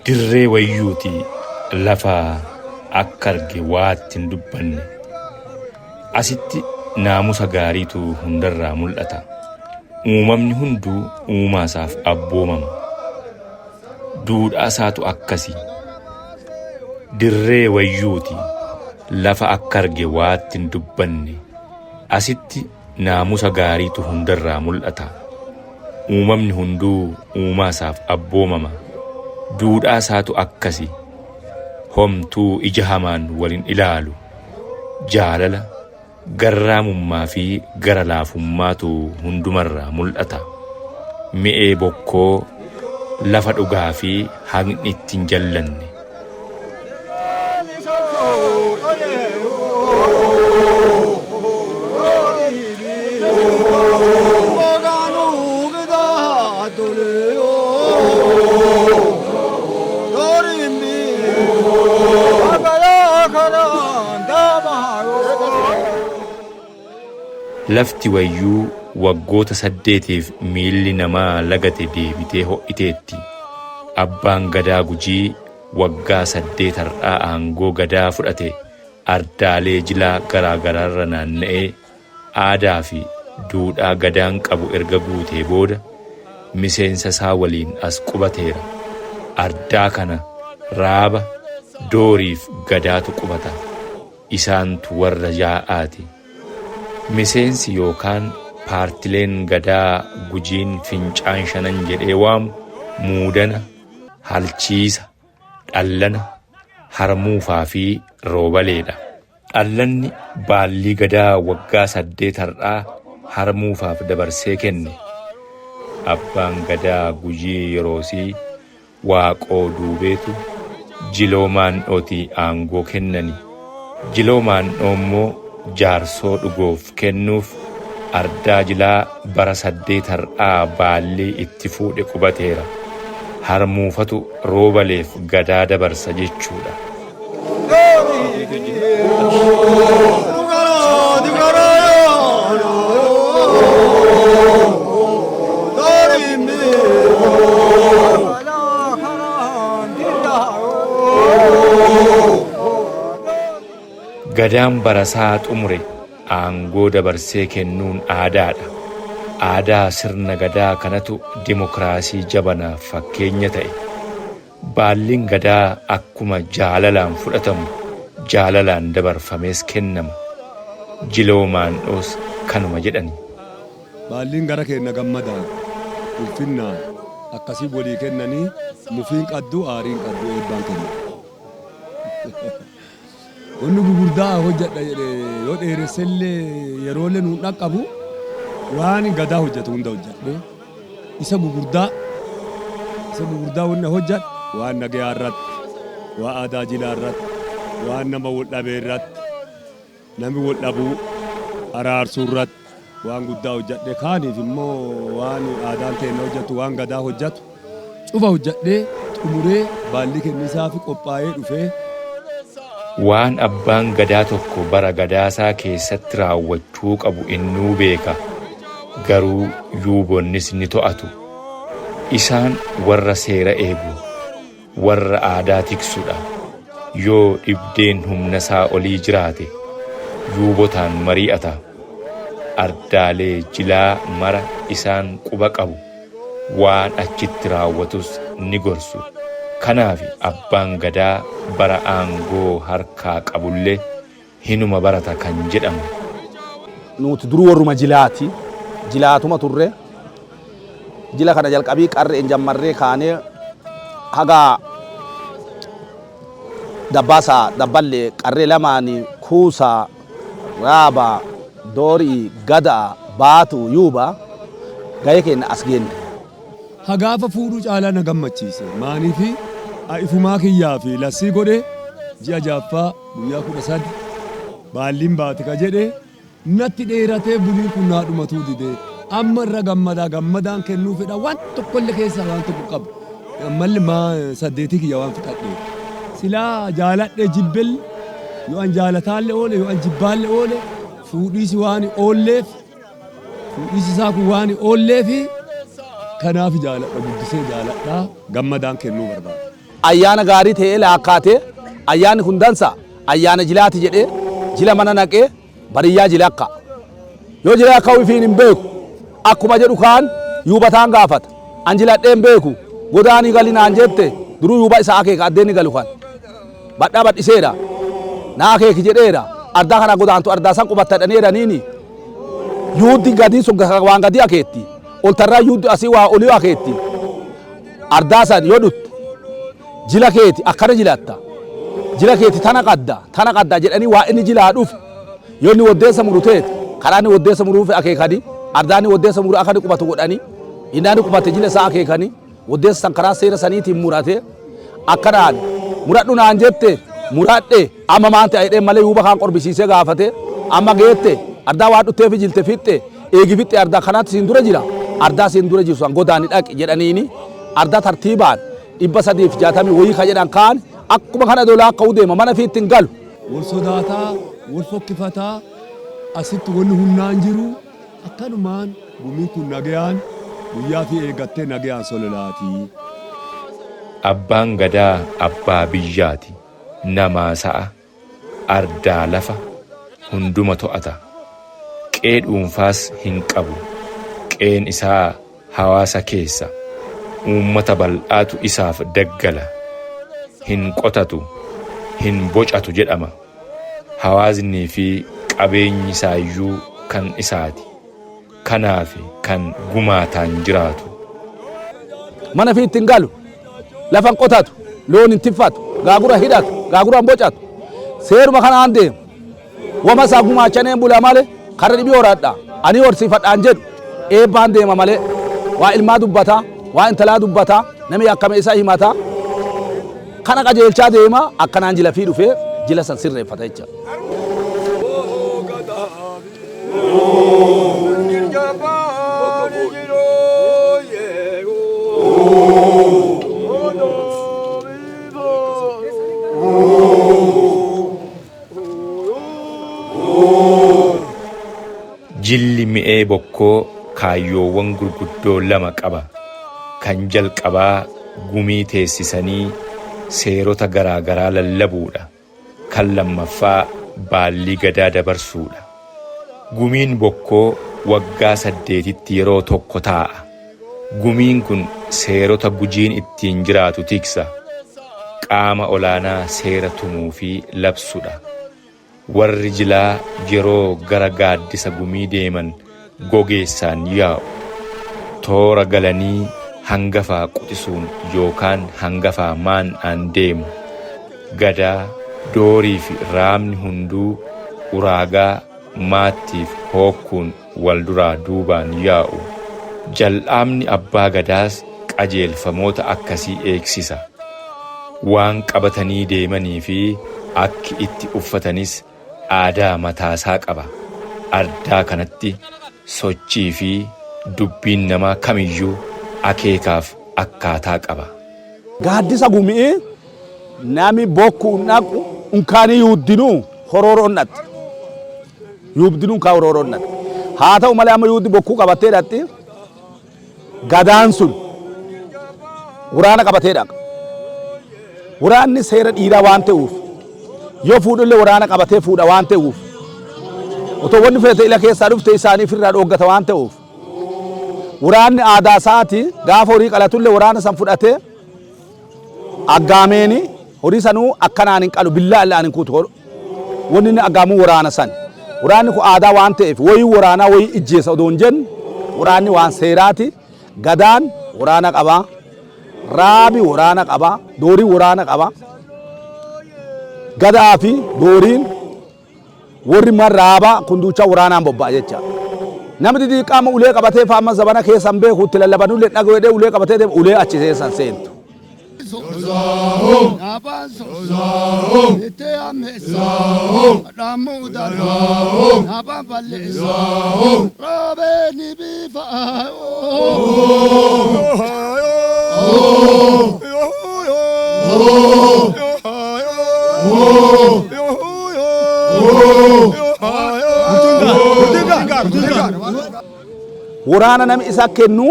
dirree wayyuuti lafaa akka arge waatti hin dubbanne asitti naamusa gaariitu hundarraa mul'ata. Uumamni hunduu uumaasaaf abboomama. Duudhaasaatu akkasi. Dirree wayyuuti lafa akka arge waatti hin dubbanne asitti naamusa gaariitu hundarraa mul'ata. Uumamni hunduu uumaasaaf abboomama. Duudhaasaatu akkasi. Homtuu ija hamaan walin ilaalu. Jaalala garraamummaa fi gara laafummaatu hundumarraa mul'ata. Mi'ee bokkoo lafa dhugaa fi haqni ittiin jallanne. Lafti wayyuu waggoota 8 miilli namaa lagate deebitee ho'iteetti. Abbaan gadaa Gujii waggaa 8 har'aa aangoo gadaa fudhate ardaalee jilaa garaagaraarra naanna'ee aadaa fi duudhaa gadaan qabu erga guutee booda miseensa isaa waliin as qubateera. Ardaa kana raaba dooriif gadaatu qubata. Isaantu warra yaa'aati. Miseensi yookaan paartileen gadaa Gujiin fincaan 5 jedhee waamu muudana, halchiisa, dhallana, harmuufaa fi roobaleedha. Dhallanni baallii gadaa waggaa 8 har'aa harmuufaaf dabarsee kenne. Abbaan gadaa Gujii yeroosii waaqoo duubeetu jiloomaan dhootii aangoo kennani. Jiloomaan dhoommoo jaarsoo dhugoof kennuuf ardaa jilaa bara 8 har'aa baallii itti fuudhe qubateera. Harmuufatu roobaleef gadaa dabarsa jechuudha. Gadaan barasaa xumure aangoo dabarsee kennuun aadaadha. Aadaa sirna gadaa kanatu dimokiraasii jabanaaf fakkeenya ta'e. Baalliin gadaa akkuma jaalalaan fudhatamu jaalalaan dabarfamees kennama. Jiloomaan dhoos kanuma jedhani. Baalliin gara keenya gammadaan ulfinnaan akkasii walii kennanii mufiin qadduu aariin qadduu eebbaan kenna. Wanni gurguddaa hojjedha jedhee yoo dheeressellee yeroolee nuun dhaqqabu waan gadaa hojjetu hunda hojjedhe. Isa gurguddaa wanni hojjedhu waan nagayaa irratti, waan aadaa jilaa irratti, waan nama wal dhabee irratti, namni wal dhabuu araarsuu irratti waan guddaa hojjedhe. Kaaniif immoo waan aadaan keenya hojjetu waan gadaa hojjetu cufa hojjedhee xumuree baallii kennisaa fi qophaa'ee dhufee. Waan abbaan gadaa tokko bara gadaasaa keessatti raawwachuu qabu innuu beeka. Garuu yuubonnis ni to'atu. Isaan warra seera eegu, warra aadaa tiksudha. Yoo dhibdeen humna isaa olii jiraate yuubotaan mari'ata. Ardaalee jilaa mara isaan quba qabu. Waan achitti raawwatus ni gorsu. Kanaaf abbaan gadaa bara aangoo harkaa qabullee hinuma barata kan jedhamu. Nuti duruu warruma jilaati. Jilaatuma turre. Jila kana jalqabii qarreen jammarree kaanee haga dabballee qarree lamaanii kuusaa, raabaa, doorii, gadaa, baatu, yuuba gahee keenya as geenne. Hagaafa fuudhuu caalaa na gammachiise. Maaniifi ifumaa kiyyaa fi lassii godhe ji'a jaaffaa guyyaa 13 baalliin baatika jedhe natti dheeratee bulii kun naa dhumatuu didee amma irra gammadaan kennuu fedha waan tokkollee keessaa waan tokko qabu. Ammalli 8 kiyya waan fixadhe. Silaa jaaladhe jibbel yoo an jaalataalle oole yoo an jibbaalle oole fuudhiisi waan oolleef fuudhisi isaa kun waan oollee fi kanaaf jaaladha guddisee jaaladha gammadaan kennuu barbaada. Ayyaana gaarii ta'ee laakkaatee ayyaanni kun dansa ayyaana jilaati jedhee jila mana naqee bariyyaa jila akka. Yoo jila akka ofiin hin beeku akkuma jedhu kaan yuubataan gaafata. An jiladhee hin beeku godaanii galinaan jette duruu yuuba isaa akeeka addeenni galu kan. Badhaa badhiseera naa akeeki jedheera ardaa kana godaantu ardaa san qubattadhaneera niini. Yuuddi gadii sun waan gadii akeetti. Oltarraa yuuddi asii waa olii akeetti. Ardaa san yoo dhutte jila keeti akkana jilatta. Jila keeti tana qadda jedhanii waa inni jilaa dhufe. Yoo inni waddeessa muru teeti karaa inni waddeessa muruuf akeekanii ardaa inni waddeessa muru akka inni qubatu godhanii inni inni qubate jila isaa akeekanii waddeessa san karaa seera saniitiin murate akkanaan muradhu naan jette muradhe amma maante ayidhee malee yuuba kaan qorbisiisee gaafate amma geette ardaa waa dhutteef jilte fixxe eegi fixxe ardaa kanaatti siin dura jira ardaa siin dura jiru san godaani dhaqi jedhaniini ardaa tartiibaan 360 wayii ka jedhan kaan akkuma kana dolaa akka udeema mana fiitti hin galu. Wal sodaataa wal fokkifataa asitti wanni humnaan jiru akkanumaan gumiin kun nagayaan guyyaa fi eeggattee nagayaan sololaatii. Abbaan gadaa abbaa biyyaati namaa sa'a ardaa lafa hunduma to'ata qee dhuunfaas hin qabu qeen isaa hawaasa keessa uummata bal'aatu isaaf daggala hin qotatu hin bocatu jedhama hawaasnii fi qabeenyi isaayyuu kan isaati kanaaf kan gumaataan jiraatu. Mana fiitti hin galu lafan qotatu loon hin tiffatu gaagura hidhatu gaagura hin bocatu seeruma kanaan deemu wama isaa gumaachaneen bula malee karra dhibii horadha ani horsiifadhaan jedhu eebbaan deema malee waa ilmaa dubbataa waa intalaa dubbataa namni akkame isaa himataa kana qajeelchaa deema akkanaan jila fi dhufee jila san sirreeffata jecha. Jilli mi'ee bokkoo kaayyoowwan gurguddoo lama qaba. Kan jalqabaa gumii teessisanii seerota garaagaraa lallabuudha. Kan lammaffaa baallii gadaa dabarsuudha. Gumiin bokkoo waggaa 8tti yeroo tokko taa'a. Gumiin kun seerota gujiin ittiin jiraatu tiksa. Qaama olaanaa seera tumuu fi labsudha. Warri jilaa yeroo gara gaaddisa gumii deeman gogeessaan yaa'u. Toora galanii hangafaa quxisuun yookaan hangafaa maan'aan deemu. Gadaa, doorii fi raamni hunduu uraagaa maattiif hookkuun wal duraa duubaan yaa'u. Jal'aamni abbaa gadaas qajeelfamoota akkasii eegsisa. Waan qabatanii deemanii fi akki itti uffatanis aadaa mataasaa qaba. Ardaa kanatti sochii fi dubbiin namaa kamiyyuu akeekaaf akkaataa qaba. Gaaddisa gumii nami bokkuu naqu unkaanii yuuddinuu horooroon dhatti. Yuuddinuu kaa horooroon dhatti. Haa ta'u malee amma yuuddi bokkuu qabattee dhatti gadaan sun waraana qabatee dhaqa. Waraanni seera dhiiraa waan ta'uuf yoo fuudhullee waraana qabatee fuudha waan ta'uuf otoo wanni feete ila keessaa dhufte isaaniif irraa dhooggata waan ta'uuf waraanni aadaa isaati gaafa horii qalatullee waraana san fudhatee aggaameeni horii sanuu akkanaan hin qalu billaa illaan hin kuutu wanni inni aggaamuu waraana san waraanni kun aadaa waan ta'eef wayii waraanaa wayii ijjeessa odoo hin jennu waraanni waan seeraati gadaan waraana qabaa raabi waraana qabaa doorii waraana qabaa gadaa fi dooriin warri marraaba kunduucha waraanaan bobba'a jecha. Namni xixiqqaama ulee qabatee faama zabana keessan beeku itti lallaban ulee dhagweedhee ulee qabatee deemu ulee achi keessan seentu. waraana namni isa kennu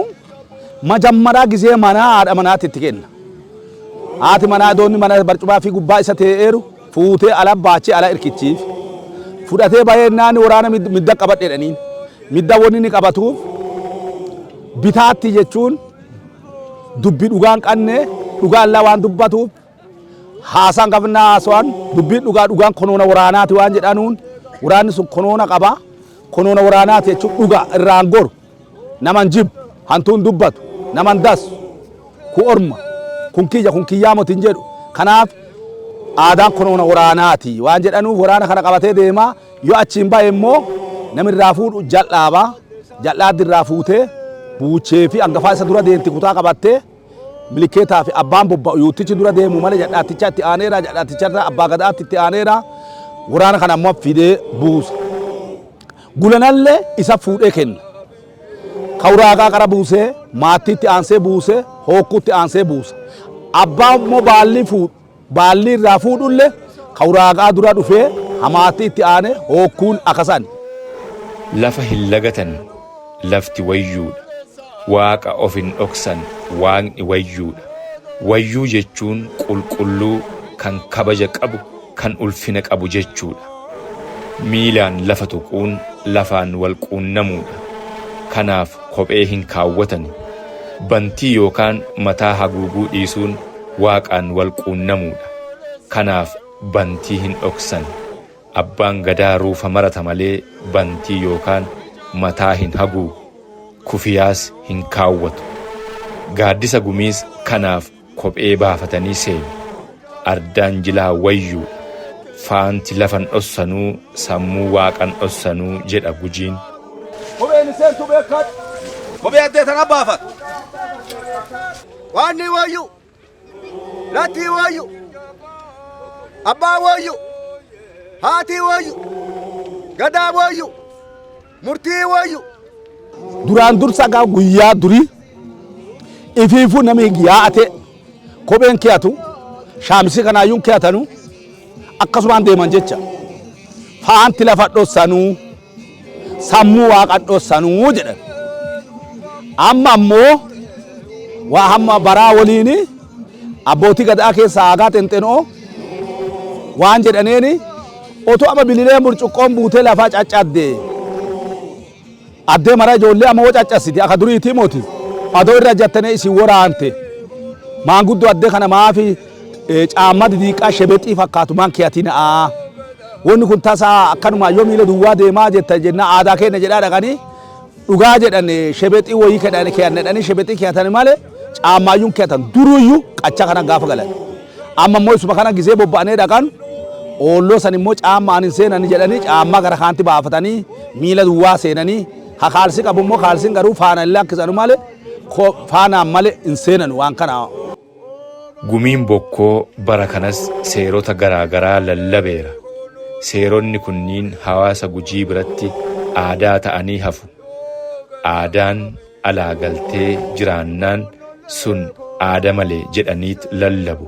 majammaraa gizee manaa haadha manaatti itti kenna. Haati manaa doonni mana barcumaa fi gubbaa isa ta'eeru fuutee ala baachee ala irkichiif. Fudhatee baay'inaan waraana midda qabadheedhaniin. Midda wanni ni qabatuuf bitaatti jechuun dubbii dhugaan qannee dhugaan laa waan dubbatuuf haasaan qabnaa haasawaan dubbii dhugaan konoona waraanaati waan jedhanuun waraanni sun konoona qaba. Konoona waraanaati jechuun dhugaa irraan goru naman jibbu hantuun dubbatu naman dasu ku orma kun kiyyaa motiin jedhu kanaaf aadaan konoona waraanaati waan jedhanuuf waraana kana qabatee deemaa yoo achiin bahe immoo namni irraa fuudhu jal'aaddi irraa fuutee buuchee fi hangafaa isa dura deemti kutaa qabattee milikeetaa fi abbaan bobba'u yuutichi dura deemu malee jal'aatticha itti aaneera jal'aatticharra abbaa gadaatti itti aaneera waraana kana ammoo fidee buusa. Gulanallee isa fuudhee kenna. Kawuraagaa qara buusee maattiitti aansee buusee hookkuutti aansee buusa. Abbaan immoo baalli irraa fuudhullee kawuraagaa dura dhufee hamaattiitti aanee hookkuun akkasan. Lafa hin lagatan lafti wayyuudha. Waaqa of hin dhoksan waaqni wayyuudha. Wayyuu jechuun qulqulluu kan kabaja qabu kan ulfina qabu jechuudha. Miilaan lafa tuquun lafaan wal quunnamuudha. Kanaaf kophee hin kaawwatani. Bantii yookaan mataa haguuguu dhiisuun waaqaan wal quunnamuudha. Kanaaf bantii hin dhoksan. Abbaan gadaa ruufa marata malee bantii yookaan mataa hin haguugu. Kufiyaas hin kaawwatu. Gaaddisa gumiis kanaaf kophee baafatanii seenu. Ardaan jilaa wayyuudha. Faanti lafan dhossanuu sammuu waaqan dhossanuu jedha gujiin. Kopheen seentu beekadhu. Kophee addee tana baafat. Waanni wayyu. Latii wayyu. Abbaa wayyu. Haatii wayyu. Gadaa wayyu. Murtii wayyu. Duraan dursa gaa guyyaa durii ifiifuu namni yaa'ate kopheen keeyatu shaamisi kanaayyuun keeyatanu akkasumaan deeman jecha faanti lafa dhossanuu sammuu waaqan dhossanuu jedhan. Amma ammoo waa hamma baraa waliini abbootii gadaa keessaa aagaa xenxenoo waan jedhaneeni otoo amma bililee burcuqqoon buutee lafaa caccadde addee mara ijoollee amma caccasiti akka duriitii mooti adoo irra jattanii isin waraante maanguddoo addee kana maafi caamma didiiqaa shebexii fakkaatu maan keeyatinaa wanni kun tasaa akkanuma yoo miila duwwaa deemaa jetta jenna aadaa keenya jedhaa dhaqanii dhugaa jedhan shebexii wayii keeyannedhanii shebexii keeyatan malee caammaayyuun keeyatan duruyyuu qacha kana gaafa galan amma immoo isuma kana gisee bobba'anii dhaqan oolloo san immoo caammaan hin seenani jedhanii caammaa gara kaanti baafatanii miila duwwaa seenanii ha kaalsi qabu immoo kaalsiin garuu faana illee akkisanu malee faanaan malee hin seenan waan kana. Gumiin bokkoo bara kanas seerota garaagaraa lallabeera. Seeronni kunniin hawaasa Gujii biratti aadaa ta'anii hafu. Aadaan alaa galtee jiraannaan sun aada malee jedhaniit lallabu.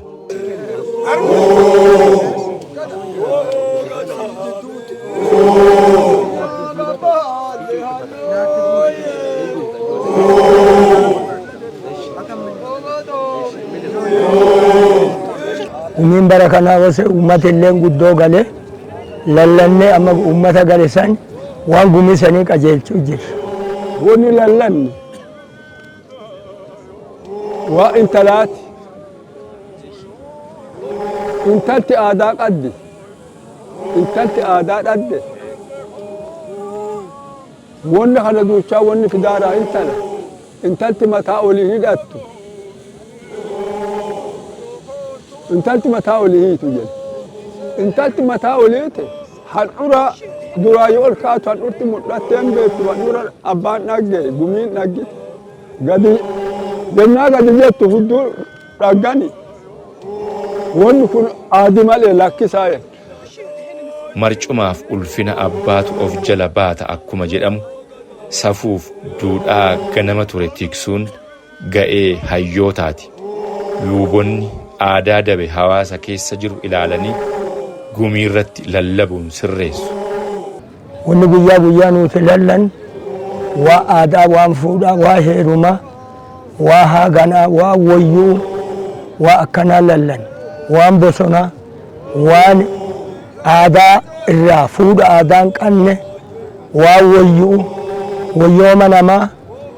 Gumiin bara kanaa wase uummata illee guddoo gale lallannee amma uummata gale san waan gumii sanii qajeelchuu jira. Wanni lallanne waa intalaati. Intalti aadaa qabdi. Intalti aadaa dhabde. Wanni kana duuchaa wanni fidaaraa intala. Intalti mataa olii hidhattu. Intalti mataa olii hiitu jedhe. Intalti mataa oliiti handhura duraa yoo ol kaatu handhurti mul'atteen beektu handhura abbaan dhagge gumiin dhagge gadi jennaa gadi jettu hudduu dhaggani. Wanni kun aadi malee lakkisaa jedhe. Marcumaaf ulfina abbaatu of jala baata akkuma jedhamu safuuf duudhaa ganama ture tiksuun ga'ee hayyootaati. Luubonni aadaa dabe hawaasa keessa jiru ilaalanii gumii irratti lallabuun sirreessu. Wanni guyyaa guyyaa nuti lallan وآداء وانفودا وهيرما وهاغنا وويو وأكنا للن وانبسنا وان آداء الرافود آدان كنه وويو ويوم نما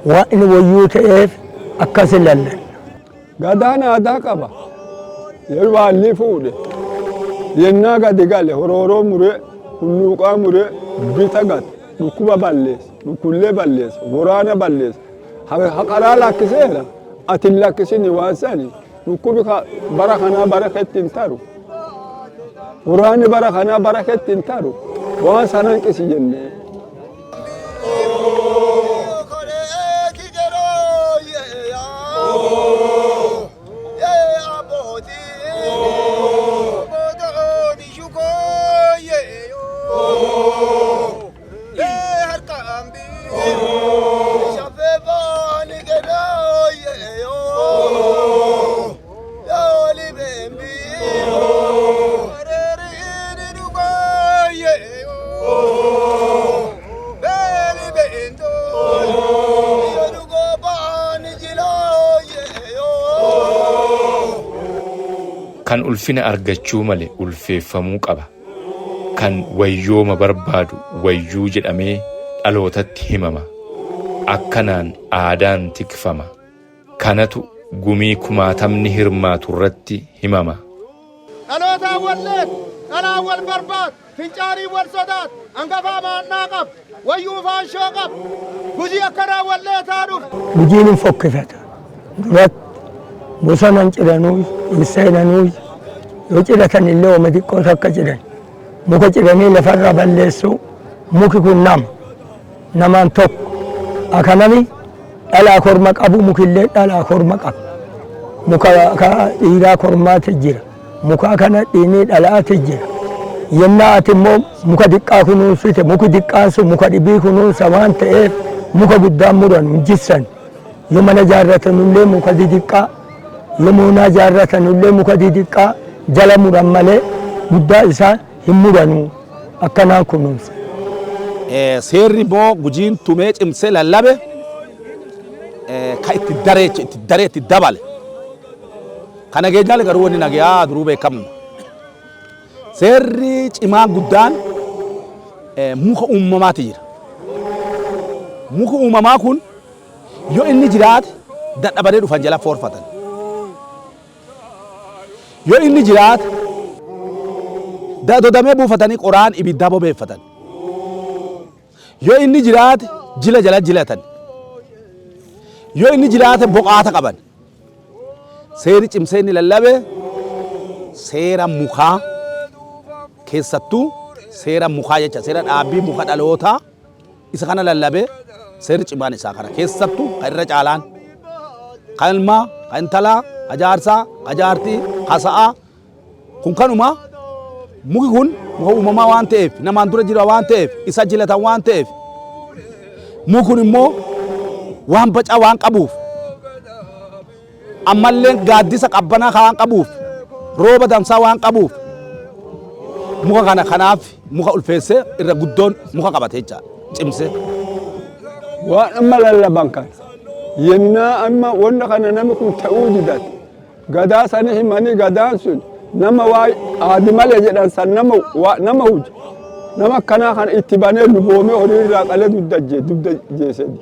وإن ويو تئف أكس للن غدانا آداء قبا يلوى اللي فوده ينا قد قال هرورو مري كنوقا مري بيتاقات نكوبا بالليس نكولي بالليس ورانا بالليس حقرا لاكسينا أتل لاكسيني واساني نكوبي برخنا بركة تنتارو وراني برخنا بركة تنتارو واسانا كسي جنة kan ulfina argachuu male ulfeeffamuu qaba. Kan wayyooma barbaadu wayyuu jedhamee dhalootatti himama. Akkanaan aadaan tikfama. Kanatu gumii kumaatamni hirmaatu irratti himama. Dhalootaa walleet, dhalaa wal barbaad, fincaarii wal sodaat, hangafaa maannaa qab, wayyuu faanshoo qab, gujii akkanaa walleetaa dhufu. Gujiin hin fokkifata. Duratti bosonan ciranuu hin seenanuu yoo ciratan illee ooma xiqqoo takka ciran muka ciranii lafarra balleessuu muki kun namaan tokko akanami dhalaa korma qabu mukillee dhalaa korma qabu muka dhiiraa kormaati jira muka kana dhiinii dhalaati jira yennaa ati immoo muka diqqaa kunuunsite muki diqqaan sun muka dhibii kunuunsa waan ta'eef muka guddaan muran hin jissan yoo mana jaarratanullee muka didiqqaa yoo muunaa jaarratanullee muka didiqqaa jala muran malee guddaa isaa hin muranu akkanaan kunuunsa. Seerri boo gujiin tumee cimsee lallabe ka itti daree itti dabale. Kana geenyaalee garuu wanni nagayaa duruu beekamna. Seerri cimaa guddaan muka uumamaati jira. Muka uumamaa kun yoo inni jiraate dadhabanii dhufan jala foorfatan. Yoo inni jiraate dodamee buufatanii qoraan ibiddaa bobeeffatan. Yoo inni jiraate jila jala jilatan. Yoo inni jiraate boqaata qaban. Seeri cimsee inni lallabe seera mukaa keessattuu seera mukaa jecha seera dhaabbii muka dhalootaa isa kana lallabe seerri cimaan isaa kana keessattuu kan irra caalaan kan ilmaa kan intalaa ajaarsaa ajaartii hasa'aa kun kanuma muki kun muka uumamaa waan ta'eef namaan dura jira waan ta'eef isa jilatan waan ta'eef muki kun immoo waan bacaa waan qabuuf ammallee gaaddisa qabbanaa waan qabuuf rooba damsaa waan qabuuf muka kana kanaaf muka ulfeessee irra guddoon muka qabate jecha cimse. Waan amma lallaban kan yennaa amma wanta kana namni kun ta'uu didat gadaa sani himanii gadaan sun nama waa aadi malee jedhan san nama huji nama akkanaa kan itti banee luboomee horii irraa qalee dugda jeesedi.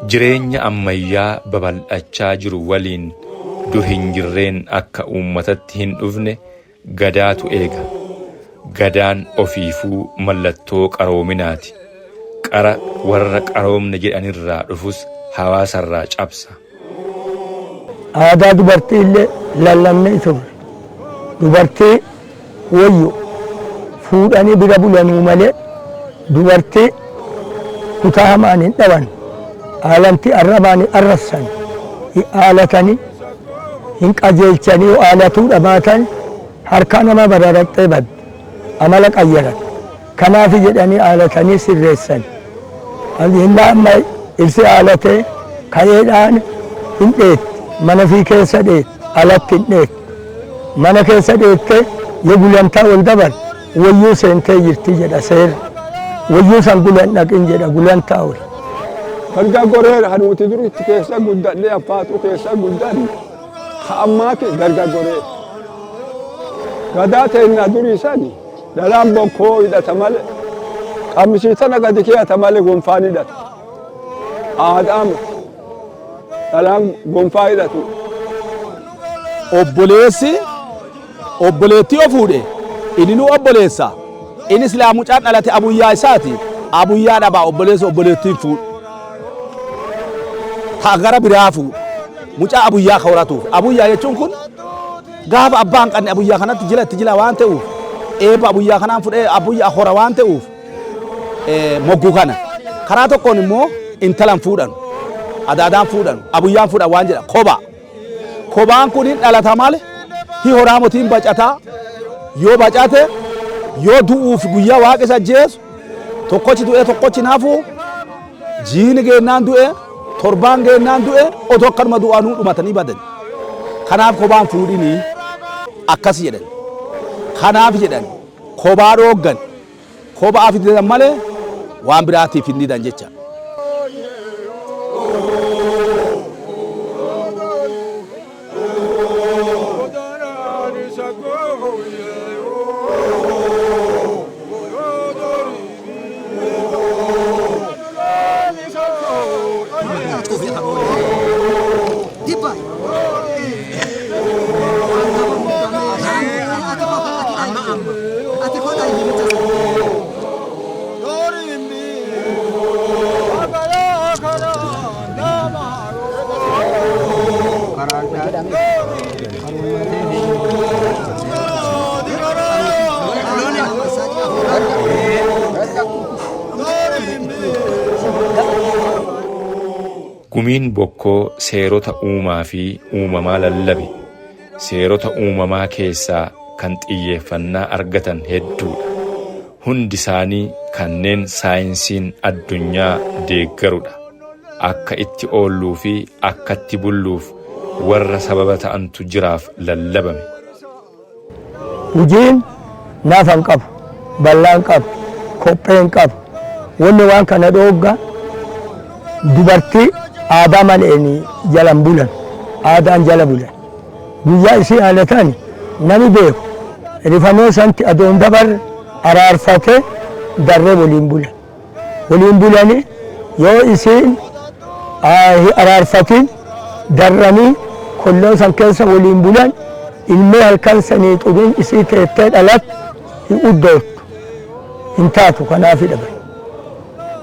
Jireenya ammayyaa babal'achaa jiru waliin dur hin jirreen akka uummatatti hin dhufne gadaatu eega. Gadaan ofiifuu mallattoo qaroominaati. Qara warra qaroomne jedhanirraa dhufus hawaasarraa cabsa. Aadaa dubartii illee lallabnee turre. Dubartii wayyo fuudhanii bira bulanuu malee dubartii kutaa hamaan hin dhaban. Aalantii arrabaan hin arrabsan. Aalatanii hin qajeelchanii aalatuu dhabaatan harka nama bararaqxee badde. Amala qayyaran. Kanaaf jedhanii aalatanii sirreessan. Hinna amma ilsi aalatee kayeedhaan hin dheetti. Mana fi keessa dheetti. Alatti hin dheetti. Mana keessa dheettee yoo gulantaa ol dabar wayyuu seentee jirti jedha seerri. Wayyuu san gulan dhaqin jedha gulantaa ol. Dargaggoreera hanuuti duritti keessa guddadhee abbaatu keessa guddadhe ammaati dargaggoreera. Gadaa teennaa durii sani dhalaan bokkoo hidhata malee qamisiisana gadi keeyata malee gonfaan hidhata. Aadaama dhalaan gonfaa hidhatu. Obboleettii yoo fuudhe ininuu obboleessa. Inni islaa mucaan dhalate abuyyaa isaati. Abuyyaa dhabaa obboleettiin fuudhu. Gara biraa fuudhu. Mucaa abuyyaa ka horatuuf. Abuyyaa jechuun kun gaafa abbaan qabne abuyyaa kanatti jila waan ta'uuf eeba abuyyaa kanaan fudhee abuyyaa hora waan ta'uuf mogguu kana. Karaa tokkoon immoo intalan fuudhan. Adaadaan fuudhan. Abuyyaan fuudhan waan jedha koba. Kobaan kun hin dhalata malee hi horaa motiin bacataa yoo bacate yoo du'uuf guyyaa waaqa isa ajjeesu tokkochi du'e tokkochi naafu jiini geennaan du'e torbaan geennaan du'e otoo akkanuma du'aanuu dhumatanii badan. Kanaaf kobaan fuudhinii akkas jedhan. Kanaaf jedhan kobaa dhooggan kobaa fidan malee waan biraatiif hin didan jecha. Gumiin bokkoo seerota uumaa fi uumamaa lallabe. Seerota uumamaa keessaa kan xiyyeeffannaa argatan hedduudha. Hundi isaanii kanneen saayinsiin addunyaa deeggarudha. Akka itti oolluu fi akka itti bulluuf warra sababa ta'antu jiraaf lallabame. Hojiin naafan qabu, ballaan qabu, kopheen qabu. Wanni waan kana dhoogga dubartii aadaa maleeni jalan bulan, aadaan jala bulan. Guyyaa isii haalatan nami beeku rifamee santi adoon dabar araarfate darree waliin bulan. Waliin bulani yoo isiin araarfatin darranii kolloo san keessa waliin bulan ilmee halkan sanii xubiin isii teettee dhalat hin uddooftu hin taatu kanaaf hidhabe.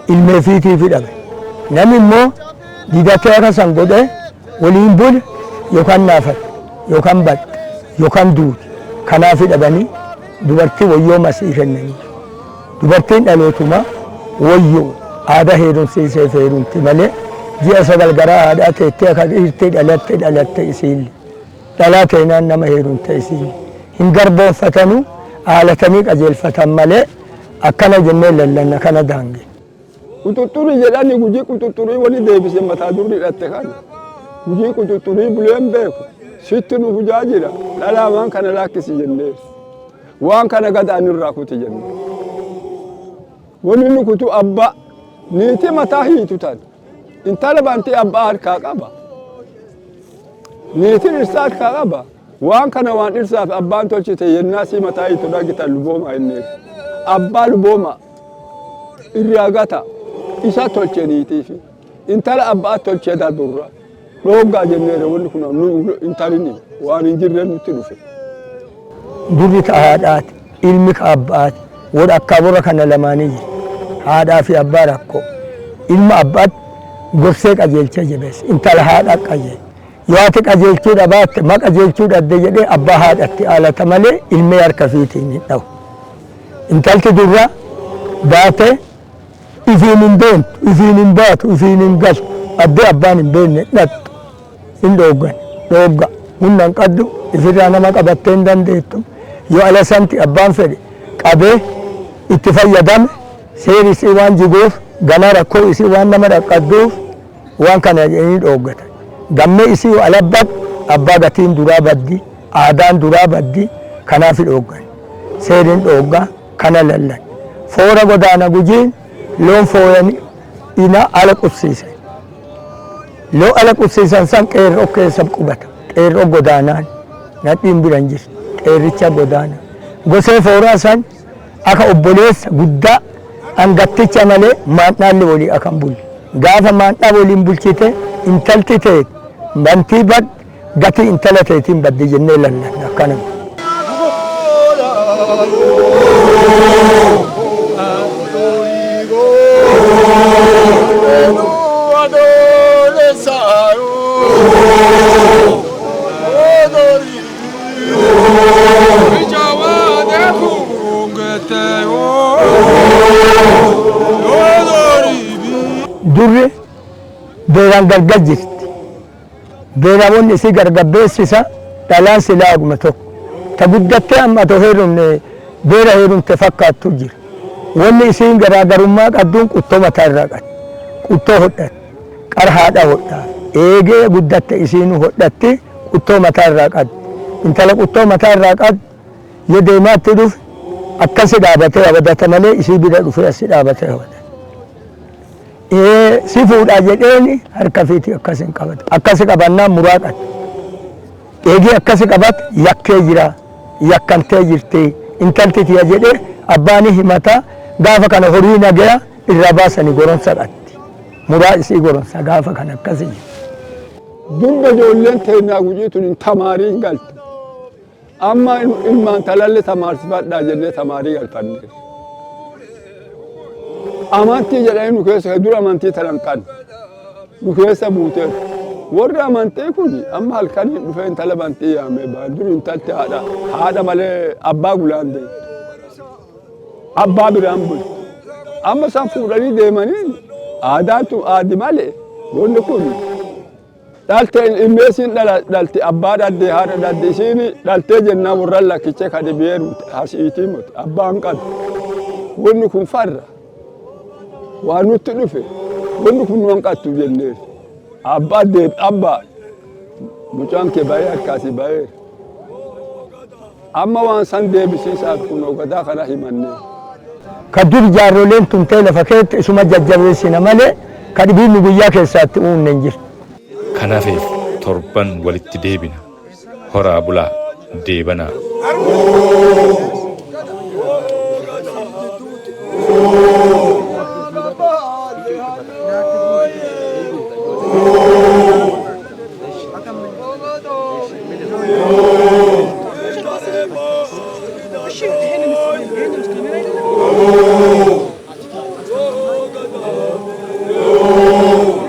Ilmee fiitiif hidhabe. Nami immoo didatee akka san godhee waliin bule yookaan naafate yookaan badhe yookaan duute kanaaf hidhabanii dubartii wayyoo masii kennanii. Dubartiin dhalootuma wayyoo aadaa heerumsiisee heerumti malee ji'a sagal garaa aadaa teettee akka dhiirtee dhalatte isiillee dhalaa teenaan nama heerumte isiillee hin garboonfatanuu haalatanii qajeelfatan malee akkana jennee lallanna kana daange. Quxuxxurii jedhanii gujii quxuxxurii wali deebisee mataa durri hidhatte kana. Gujii quxuxxurii buleen beeku. Sitti nu hujaa jira. Dhalaa waan kana laakkisi jennee. Waan kana gadaan irraa kuti jennee. Wanni nu kutu abbaa niitii mataa hiitu tan. Intala bantii abbaa harkaa qaba. Niitiin dhirsaa harkaa qaba. Waan kana waan dhirsaaf abbaan tolchite yennaa sii mataa hiitu dhagitan lubooma jennee. Abbaa lubooma irraa gata. Isa tolche niitiif intala abbaa tolchee dadurra روغا جنيرة وني كنا انتاليني وان انجرن نتلوفه durri ta haadhaati ilmi ka abbaati warra akka warra kana lamaanii jira haadhaa fi abbaa rakkoo ilma abbaatti gorsee qajeelcha jabeessa intala haadhaa qajeelcha yoo ati qajeelchuu dhabaatte ma qajeelchuu dhabde jedhee abbaa haadhatti haalata malee ilmee harka fiitiin hin dhawu intalti durra baate ifiin hin deemtu ifiin hin baatu ifiin hin galtu addee abbaan hin beekne dhattu hin dhoogga humna hin qabdu ifirraa nama qabattee hin dandeettu yoo ala santi abbaan fedhe qabee itti fayyadame seeri isii waan jiguuf ganaa rakkoo isii waan nama dhaqqabduuf waan kana jedhanii dhooggatan gammee isii yoo alabbat abbaa gatiin duraa baddi aadaan duraa baddi kanaaf dhooggan seeriin dhooggaa kana lallan foora godaana gujiin loon fooyani ina ala qubsiisan loo ala qubsiisan san qeerroo keessa qubata qeerroo godaanaan nadhiin biran jirti qeerricha godaana gosee fooraa san akka obboleessa guddaa hangatticha malee maandhaalli walii akan bulli gaafa maandhaa waliin bulchite intalti teet bantii bad gatii intala teetiin baddi jennee lallan akkana durri beeraan gargar jirti beeraawwan isii gargabbeessisa dhalaan silaa aguma tokko ta guddattee amma atoo heerumne beera heerumte fakkaattu jira wanni isiin garaagarummaa qabduun quttoo mataa irraa qabdi quttoo hodhatti qara haadha hodhaa eegee guddatte isiin hodhatti quttoo mataa irraa qabdi intala quttoo mataa irraa qabdi yoo deemaatti dhufe akkasi dhaabatee abadata malee isii bira dhufee asi dhaabatee abadata si fuudhaa jedheeni harka fiitii akkasin qabata akkasi qabannaan muraa qabdi eegee akkasi qabata yakkee jira yakkantee jirti intalti tiya jedhee abbaani himata gaafa kana horii nagaya irraa baasanii goromsa qabdi muraa isii goromsa gaafa kana akkasi jira durba ijoolleen teennaa gujiitun hin tamaariin galte amma ilmaan talalle tamaarsifadhaa jennee tamaarii galfanne amantii jedhanii nu keessa dura amantii tanan kan nu keessa buuteeru warri amantii kun amma halkanii dhufee intala bantii yaamee ba'an dur intalti haadha malee abbaa gulaan deemte abbaa biraan bulti amma san fuudhanii deemanii aadaatu aadi malee wanni kun dhaltee ilmeesiin dhalti abbaa dhaddee haadha dhaddee isiin dhaltee jennaan warran lakkichee kan dhibeeru hasiitii muti abbaan qabu wanni kun farra waan nutti dhufe wanni kun waan qattu jenneef abbaa deeb abbaa mucaan kee bayee harkaasii bayee amma waan san deebisiisaaf kun ogadaa kana himannee ka dur jaarroleen tumtee lafa keetti isuma jajjabeessina malee ka dhibiin guyyaa keessaatti uumne hin jiru. Kanaafeef torban walitti deebina horaa bulaa deebanaa. Shoot.